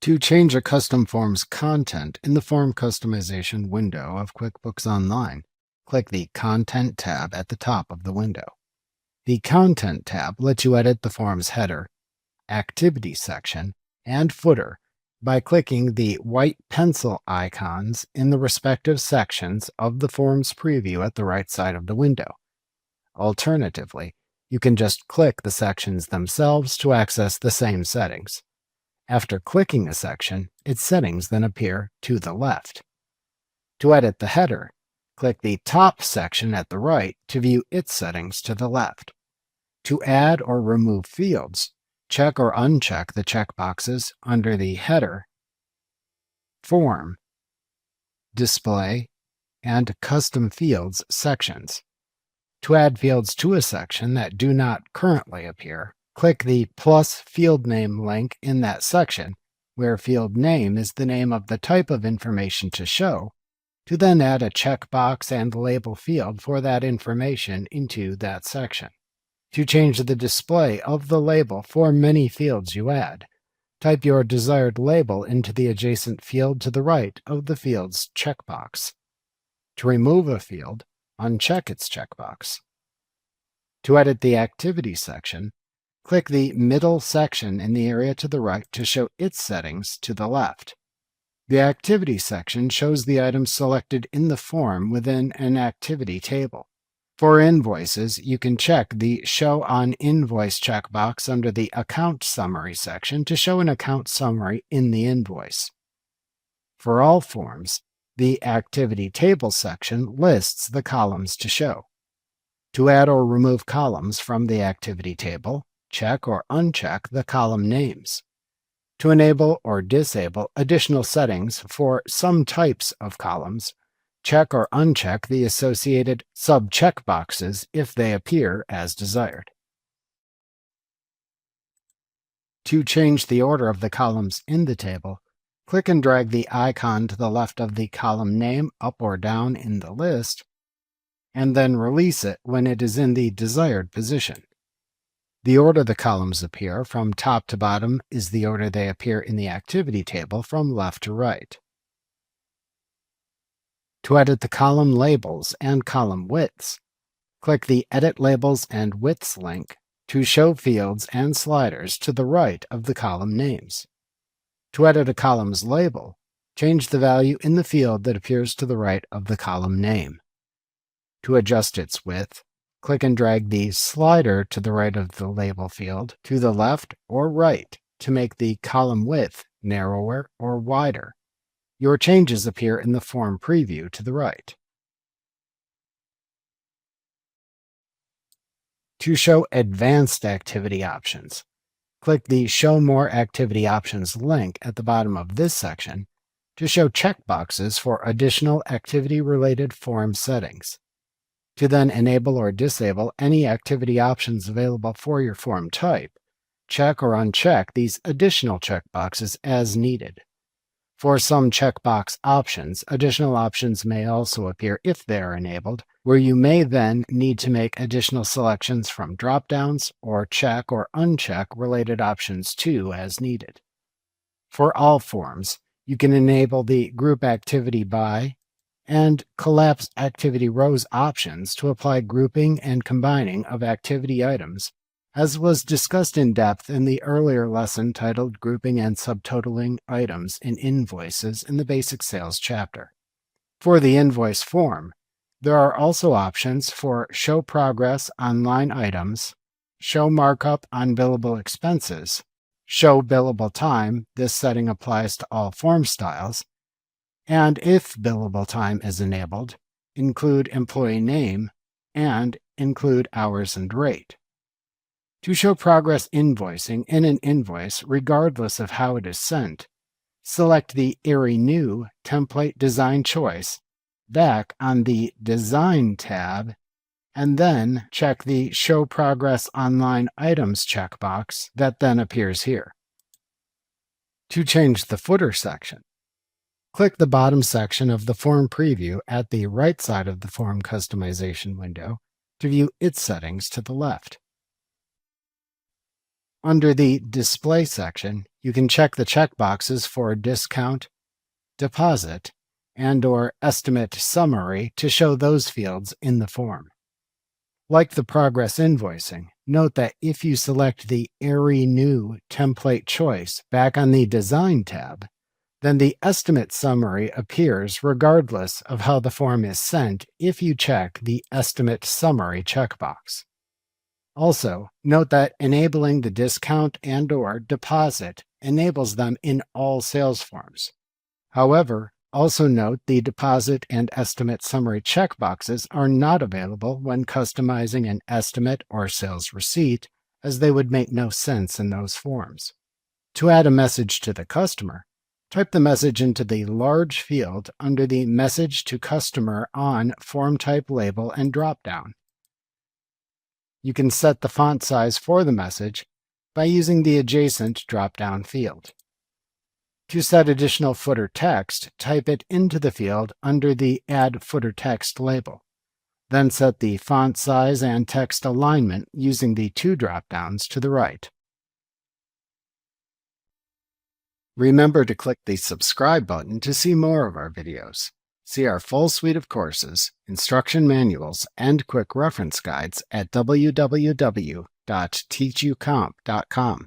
To change a custom form's content in the Form Customization window of QuickBooks Online, click the Content tab at the top of the window. The Content tab lets you edit the form's header, activity section, and footer by clicking the white pencil icons in the respective sections of the form's preview at the right side of the window. Alternatively, you can just click the sections themselves to access the same settings. After clicking a section, its settings then appear to the left. To edit the header, click the top section at the right to view its settings to the left. To add or remove fields, check or uncheck the checkboxes under the Header, Form, Display, and Custom Fields sections. To add fields to a section that do not currently appear, click the plus field name link in that section, where field name is the name of the type of information to show, to then add a checkbox and label field for that information into that section. To change the display of the label for many fields you add, type your desired label into the adjacent field to the right of the field's checkbox. To remove a field, uncheck its checkbox. To edit the activity section, click the middle section in the area to the right to show its settings to the left. The activity section shows the items selected in the form within an activity table. For invoices, you can check the Show on Invoice checkbox under the Account Summary section to show an account summary in the invoice. For all forms, the Activity Table section lists the columns to show. To add or remove columns from the activity table, check or uncheck the column names. To enable or disable additional settings for some types of columns, check or uncheck the associated sub-checkboxes if they appear as desired. To change the order of the columns in the table, click and drag the icon to the left of the column name up or down in the list, and then release it when it is in the desired position. The order the columns appear from top to bottom is the order they appear in the activity table from left to right. To edit the column labels and column widths, click the Edit Labels and Widths link to show fields and sliders to the right of the column names. To edit a column's label, change the value in the field that appears to the right of the column name. To adjust its width, click and drag the slider to the right of the label field to the left or right to make the column width narrower or wider. Your changes appear in the form preview to the right. To show advanced activity options, click the Show More Activity Options link at the bottom of this section to show checkboxes for additional activity-related form settings. To then enable or disable any activity options available for your form type, check or uncheck these additional checkboxes as needed. For some checkbox options, additional options may also appear if they are enabled, where you may then need to make additional selections from drop-downs or check or uncheck related options too as needed. For all forms, you can enable the Group Activity By and Collapse Activity Rows options to apply grouping and combining of activity items, as was discussed in depth in the earlier lesson titled Grouping and Subtotaling Items in Invoices in the Basic Sales chapter. For the invoice form, there are also options for Show Progress on Line Items, Show Markup on Billable Expenses, Show Billable Time, this setting applies to all form styles, and if billable time is enabled, include employee name and include hours and rate. To show progress invoicing in an invoice regardless of how it is sent, select the Area New Template Design choice back on the Design tab, and then check the Show Progress on Line Items checkbox that then appears here. To change the footer section, click the bottom section of the form preview at the right side of the form customization window to view its settings to the left. Under the Display section, You can check the checkboxes for discount, deposit, and/or estimate summary to show those fields in the form. Like the progress invoicing, note that if you select the Airy New template choice back on the Design tab, then the estimate summary appears regardless of how the form is sent if you check the Estimate Summary checkbox. Also, note that enabling the discount and/or deposit enables them in all sales forms. However, also note the deposit and estimate summary checkboxes are not available when customizing an estimate or sales receipt, as they would make no sense in those forms. To add a message to the customer, type the message into the large field under the Message to Customer on Form Type Label and dropdown. You can set the font size for the message by using the adjacent drop-down field. To set additional footer text, type it into the field under the Add Footer Text label. Then set the font size and text alignment using the two drop-downs to the right. Remember to click the subscribe button to see more of our videos. See our full suite of courses, instruction manuals, and quick reference guides at www.teachucomp.com.